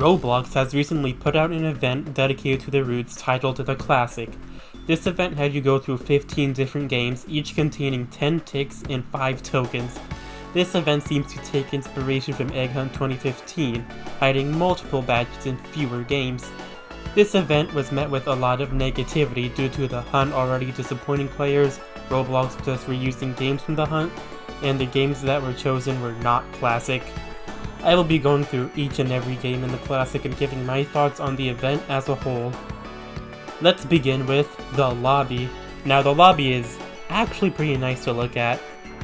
Roblox has recently put out an event dedicated to their roots titled The Classic. This event had you go through 15 different games, each containing 10 ticks and 5 tokens. This event seems to take inspiration from Egg Hunt 2015, hiding multiple badges in fewer games. This event was met with a lot of negativity due to the hunt already disappointing players, Roblox just reusing games from the hunt, and the games that were chosen were not classic. I will be going through each and every game in the Classic and giving my thoughts on the event as a whole. Let's begin with the lobby. Now the lobby is actually pretty nice to look at.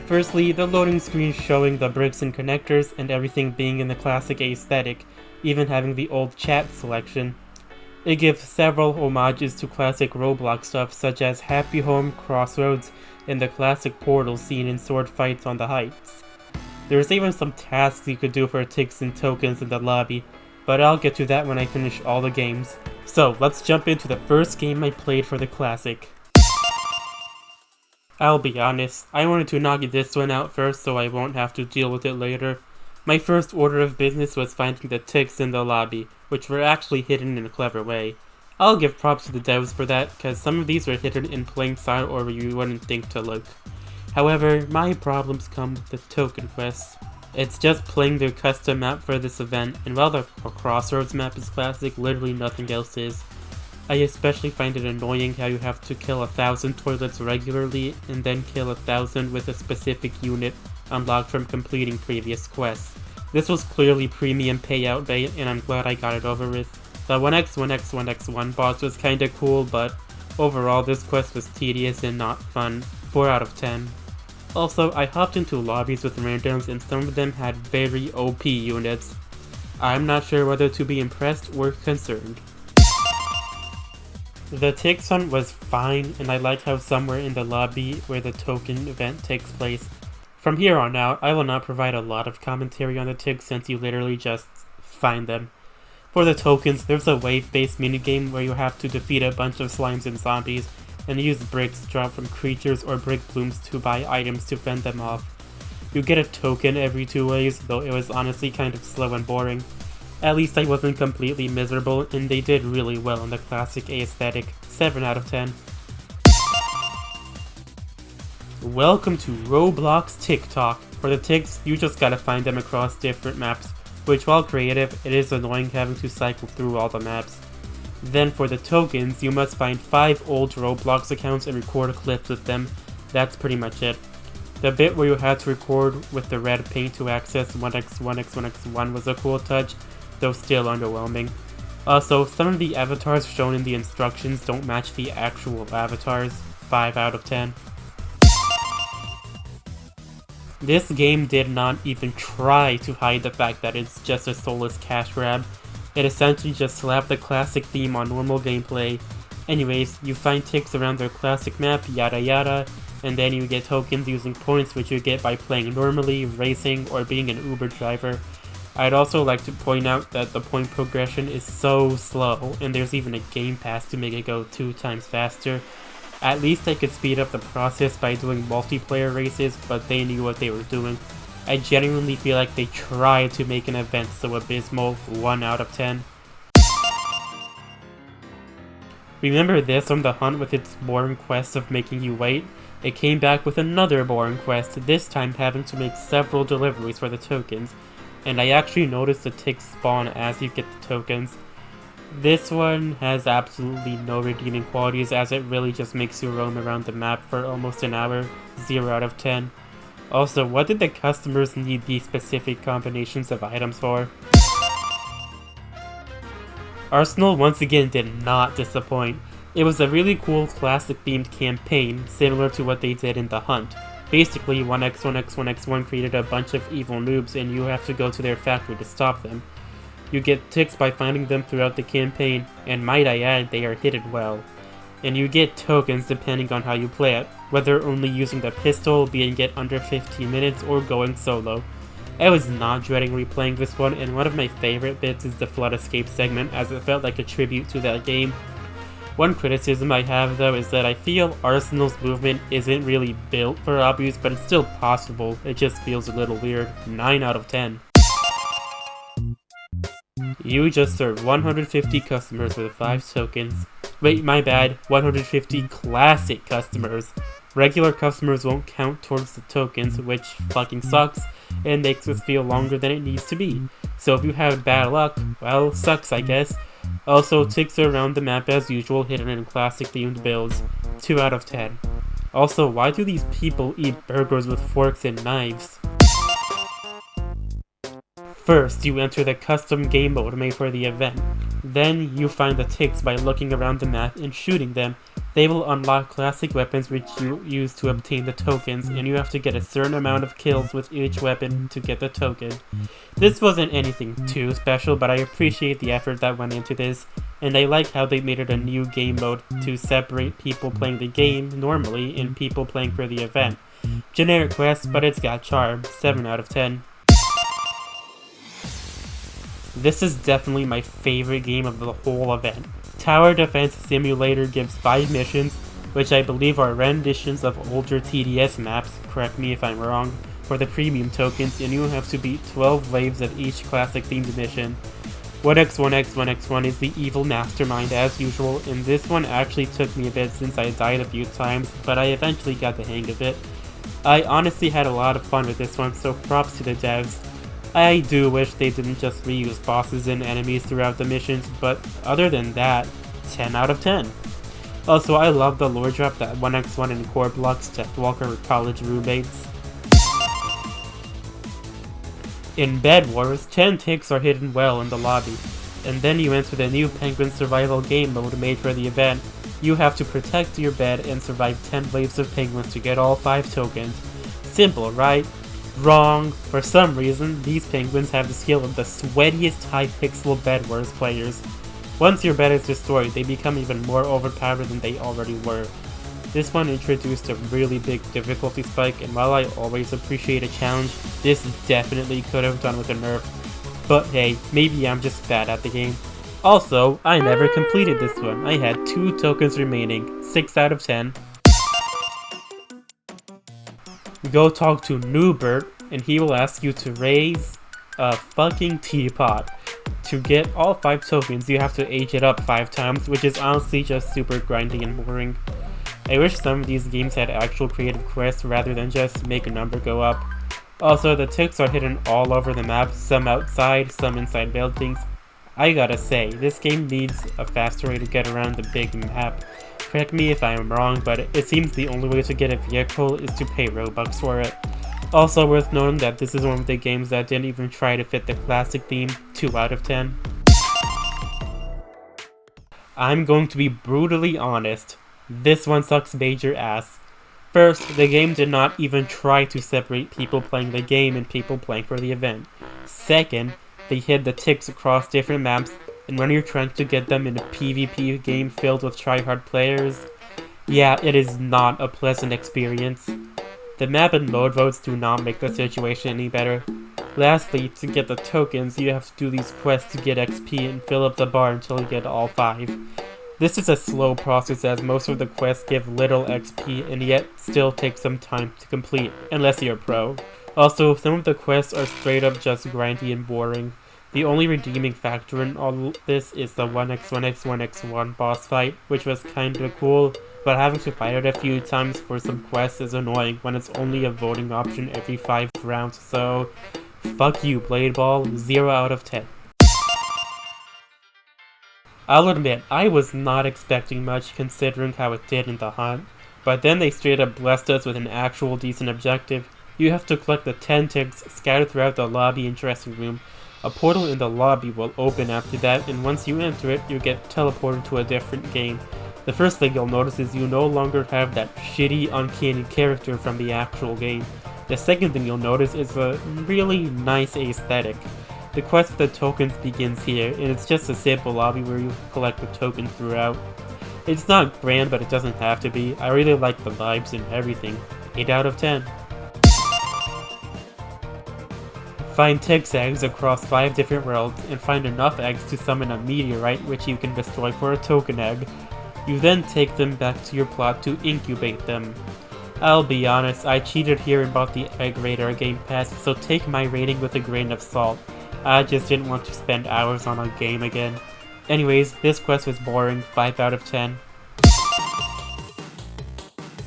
Firstly, the loading screen showing the bricks and connectors and everything being in the Classic aesthetic, even having the old chat selection. It gives several homages to classic Roblox stuff such as Happy Home, Crossroads, and the classic portal scene in sword fights on the heights. There's even some tasks you could do for ticks and tokens in the lobby, but I'll get to that when I finish all the games. So let's jump into the first game I played for the Classic. I'll be honest, I wanted to knock this one out first so I won't have to deal with it later. My first order of business was finding the ticks in the lobby, which were actually hidden in a clever way. I'll give props to the devs for that, cause some of these were hidden in plain sight or where you wouldn't think to look. However, my problems come with the token quests. It's just playing their custom map for this event, and while the Crossroads map is classic, literally nothing else is. I especially find it annoying how you have to kill 1,000 toilets regularly, and then kill 1,000 with a specific unit unlocked from completing previous quests. This was clearly premium payout bait, and I'm glad I got it over with. The 1x1x1x1 boss was kinda cool, but overall this quest was tedious and not fun. 4 out of 10. Also, I hopped into lobbies with randoms and some of them had very OP units. I'm not sure whether to be impressed or concerned. The ticks hunt was fine, and I like how somewhere in the lobby where the token event takes place. From here on out, I will not provide a lot of commentary on the ticks since you literally just find them. For the tokens, there's a wave-based minigame where you have to defeat a bunch of slimes and zombies, and use bricks dropped from creatures or brick blooms to buy items to fend them off. You get a token every 2 ways, though it was honestly kind of slow and boring. At least I wasn't completely miserable, and they did really well in the classic aesthetic. 7 out of 10. Welcome to Roblox TikTok. For the ticks, you just gotta find them across different maps, which while creative, it is annoying having to cycle through all the maps. Then for the tokens, you must find 5 old Roblox accounts and record clips with them. That's pretty much it. The bit where you had to record with the red paint to access 1x1x1x1 was a cool touch, though still underwhelming. Also, some of the avatars shown in the instructions don't match the actual avatars. 5 out of 10. This game did not even try to hide the fact that it's just a soulless cash grab. It essentially just slapped the classic theme on normal gameplay. Anyways, you find ticks around their classic map, yada yada, and then you get tokens using points which you get by playing normally, racing, or being an Uber driver. I'd also like to point out that the point progression is so slow, and there's even a game pass to make it go 2 times faster. At least I could speed up the process by doing multiplayer races, but they knew what they were doing. I genuinely feel like they tried to make an event so abysmal. 1 out of 10. Remember this from the hunt with its boring quest of making you wait? It came back with another boring quest, this time having to make several deliveries for the tokens, and I actually noticed the ticks spawn as you get the tokens. This one has absolutely no redeeming qualities as it really just makes you roam around the map for almost an hour. 0 out of 10. Also, what did the customers need these specific combinations of items for? Arsenal once again did not disappoint. It was a really cool classic themed campaign, similar to what they did in the hunt. Basically, 1x1x1x1 created a bunch of evil noobs and you have to go to their factory to stop them. You get ticks by finding them throughout the campaign, and might I add, they are hidden well. And you get tokens depending on how you play it, whether only using the pistol, being it under 15 minutes, or going solo. I was not dreading replaying this one, and one of my favorite bits is the flood escape segment as it felt like a tribute to that game. One criticism I have though is that I feel Arsenal's movement isn't really built for obbies, but it's still possible, it just feels a little weird. 9 out of 10. You just served 150 customers with 5 tokens. Wait, my bad, 150 classic customers. Regular customers won't count towards the tokens, which fucking sucks, and makes us feel longer than it needs to be. So if you have bad luck, well, sucks I guess. Also, ticks are around the map as usual, hidden in classic themed builds. 2 out of 10. Also, why do these people eat burgers with forks and knives? First, you enter the custom game mode made for the event. Then, you find the ticks by looking around the map and shooting them. They will unlock classic weapons which you use to obtain the tokens, and you have to get a certain amount of kills with each weapon to get the token. This wasn't anything too special, but I appreciate the effort that went into this, and I like how they made it a new game mode to separate people playing the game normally and people playing for the event. Generic quest, but it's got charm. 7 out of 10. This is definitely my favorite game of the whole event. Tower Defense Simulator gives 5 missions, which I believe are renditions of older TDS maps, correct me if I'm wrong, for the premium tokens, and you have to beat 12 waves of each classic themed mission. 1x1x1x1 is the evil mastermind as usual, and this one actually took me a bit since I died a few times, but I eventually got the hang of it. I honestly had a lot of fun with this one, so props to the devs. I do wish they didn't just reuse bosses and enemies throughout the missions, but other than that, 10 out of 10. Also, I love the lore drop that 1x1 and Core Block's Deathwalker were college roommates. In Bed Wars, 10 ticks are hidden well in the lobby, and then you enter the new Penguin Survival game mode made for the event. You have to protect your bed and survive 10 waves of penguins to get all 5 tokens. Simple, right? Wrong. For some reason, these penguins have the skill of the sweatiest high-pixel Bed Wars players. Once your bed is destroyed, they become even more overpowered than they already were. This one introduced a really big difficulty spike, and while I always appreciate a challenge, this definitely could have done with a nerf. But hey, maybe I'm just bad at the game. Also, I never completed this one. I had 2 tokens remaining. 6 out of 10. Go talk to Newbert, and he will ask you to raise a fucking teapot. To get all 5 tokens, you have to age it up 5 times, which is honestly just super grindy and boring. I wish some of these games had actual creative quests rather than just make a number go up. Also, the ticks are hidden all over the map, some outside, some inside buildings. I gotta say, this game needs a faster way to get around the big map. Correct me if I am wrong, but it seems the only way to get a vehicle is to pay Robux for it. Also worth noting that this is one of the games that didn't even try to fit the classic theme. 2 out of 10. I'm going to be brutally honest. This one sucks major ass. First, the game did not even try to separate people playing the game and people playing for the event. Second, they hid the ticks across different maps, and when you're trying to get them in a PvP game filled with tryhard players, yeah, it is not a pleasant experience. The map and mode votes do not make the situation any better. Lastly, to get the tokens, you have to do these quests to get XP and fill up the bar until you get all 5. This is a slow process as most of the quests give little XP and yet still take some time to complete, unless you're a pro. Also, some of the quests are straight up just grindy and boring. The only redeeming factor in all this is the 1x1x1x1 boss fight, which was kinda cool, but having to fight it a few times for some quests is annoying when it's only a voting option every 5 rounds, so fuck you, Blade Ball, 0 out of 10. I'll admit, I was not expecting much considering how it did in the hunt, but then they straight up blessed us with an actual decent objective. You have to collect the 10 ticks scattered throughout the lobby and dressing room. A portal in the lobby will open after that, and once you enter it, you get teleported to a different game. The first thing you'll notice is you no longer have that shitty, uncanny character from the actual game. The second thing you'll notice is a really nice aesthetic. The quest for the tokens begins here, and it's just a simple lobby where you collect the tokens throughout. It's not grand, but it doesn't have to be. I really like the vibes and everything. 8 out of 10. Find Tig's eggs across 5 different worlds, and find enough eggs to summon a meteorite which you can destroy for a token egg. You then take them back to your plot to incubate them. I'll be honest, I cheated here and bought the Egg Radar Game Pass, so take my rating with a grain of salt. I just didn't want to spend hours on a game again. Anyways, this quest was boring, 5 out of 10.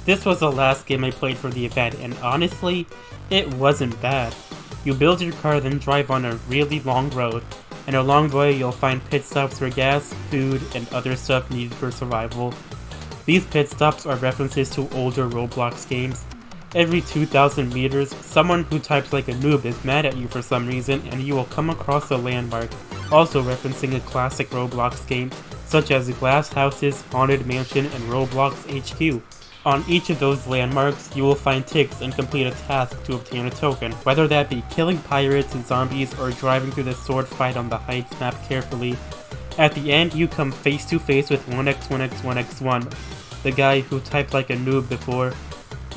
This was the last game I played for the event, and honestly, it wasn't bad. You build your car, then drive on a really long road, and along the way you'll find pit stops for gas, food, and other stuff needed for survival. These pit stops are references to older Roblox games. Every 2,000 meters, someone who types like a noob is mad at you for some reason, and you will come across a landmark, also referencing a classic Roblox game, such as Glass Houses, Haunted Mansion, and Roblox HQ. On each of those landmarks, you will find ticks and complete a task to obtain a token, whether that be killing pirates and zombies or driving through the sword fight on the Heights map carefully. At the end, you come face to face with 1x1x1x1, the guy who typed like a noob before.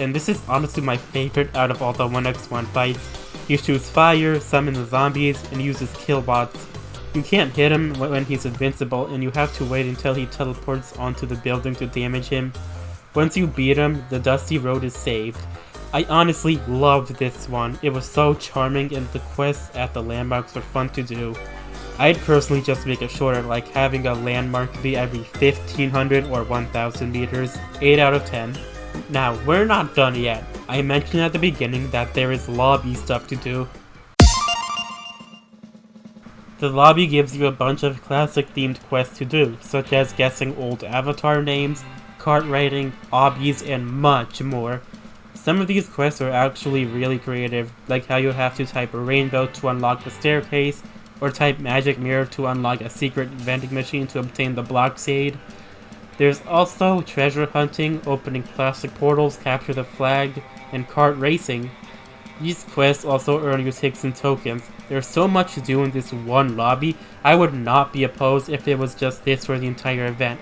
And this is honestly my favorite out of all the 1x1 fights. He shoots fire, summons the zombies, and uses kill bots. You can't hit him when he's invincible, and you have to wait until he teleports onto the building to damage him. Once you beat him, the dusty road is saved. I honestly loved this one. It was so charming, and the quests at the landmarks were fun to do. I'd personally just make it shorter, like having a landmark be every 1500 or 1000 meters, 8 out of 10. Now, we're not done yet. I mentioned at the beginning that there is lobby stuff to do. The lobby gives you a bunch of classic themed quests to do, such as guessing old avatar names, kart riding, obbies, and much more. Some of these quests are actually really creative, like how you have to type rainbow to unlock the staircase, or type magic mirror to unlock a secret vending machine to obtain the blockade. There's also treasure hunting, opening classic portals, capture the flag, and kart racing. These quests also earn you ticks and tokens. There's so much to do in this one lobby, I would not be opposed if it was just this for the entire event.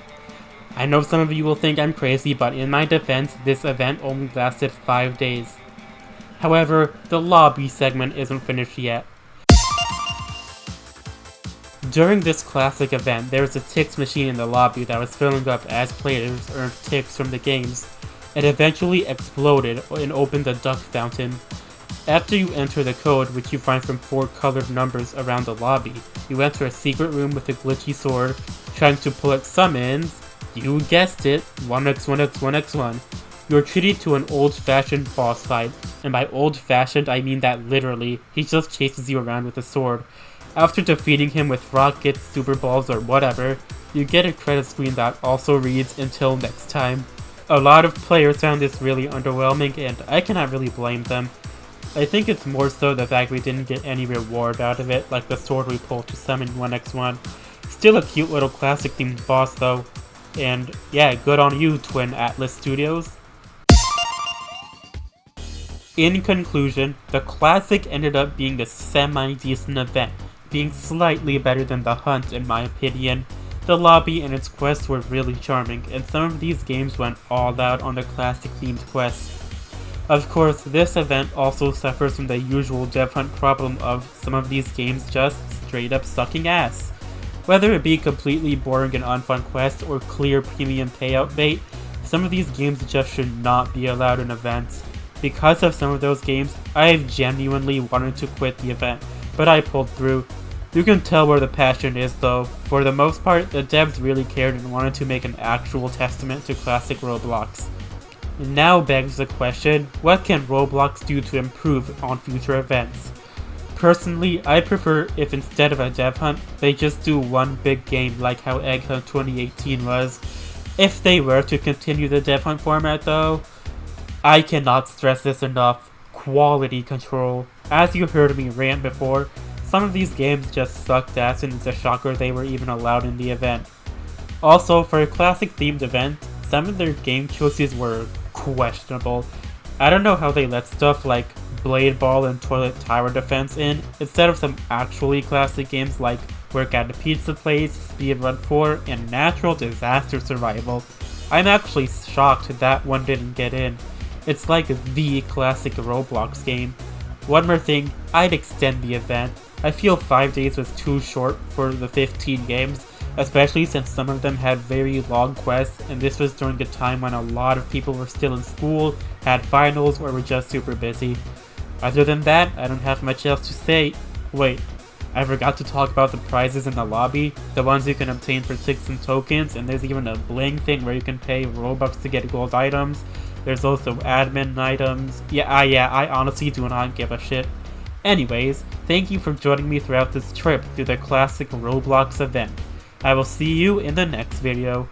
I know some of you will think I'm crazy, but in my defense, this event only lasted 5 days. However, the lobby segment isn't finished yet. During this classic event, there was a ticks machine in the lobby that was filling up as players earned ticks from the games. It eventually exploded and opened a duck fountain. After you enter the code, which you find from 4 colored numbers around the lobby, you enter a secret room with a glitchy sword, trying to pull out summons, you guessed it, 1x1x1x1. You're treated to an old-fashioned boss fight, and by old-fashioned I mean that literally, he just chases you around with a sword. After defeating him with rockets, super balls, or whatever, you get a credit screen that also reads "Until next time." A lot of players found this really underwhelming, and I cannot really blame them. I think it's more so the fact we didn't get any reward out of it, like the sword we pulled to summon 1x1. Still a cute little classic themed boss though, and yeah, good on you, Twin Atlas Studios. In conclusion, the classic ended up being a semi-decent event, being slightly better than the hunt in my opinion. The lobby and its quests were really charming, and some of these games went all out on the classic themed quests. Of course, this event also suffers from the usual dev hunt problem of some of these games just straight up sucking ass. Whether it be completely boring and unfun quests or clear premium payout bait, some of these games just should not be allowed in events. Because of some of those games, I've genuinely wanted to quit the event, but I pulled through. You can tell where the passion is though. For the most part, the devs really cared and wanted to make an actual testament to classic Roblox. Now begs the question, what can Roblox do to improve on future events? Personally, I prefer if instead of a dev hunt, they just do one big game like how Egg Hunt 2018 was. If they were to continue the dev hunt format though, I cannot stress this enough, quality control. As you heard me rant before, some of these games just sucked ass and it's a shocker they were even allowed in the event. Also, for a classic themed event, some of their game choices were questionable. I don't know how they let stuff like Blade Ball and Toilet Tower Defense in, instead of some actually classic games like Work at a Pizza Place, Speedrun 4, and Natural Disaster Survival. I'm actually shocked that one didn't get in. It's like the classic Roblox game. One more thing, I'd extend the event. I feel 5 days was too short for the 15 games, especially since some of them had very long quests, and this was during a time when a lot of people were still in school, had finals, or were just super busy. Other than that, I don't have much else to say. Wait, I forgot to talk about the prizes in the lobby, the ones you can obtain for ticks and tokens, and there's even a bling thing where you can pay Robux to get gold items. There's also admin items. Yeah, I honestly do not give a shit. Anyways, thank you for joining me throughout this trip through the classic Roblox event. I will see you in the next video.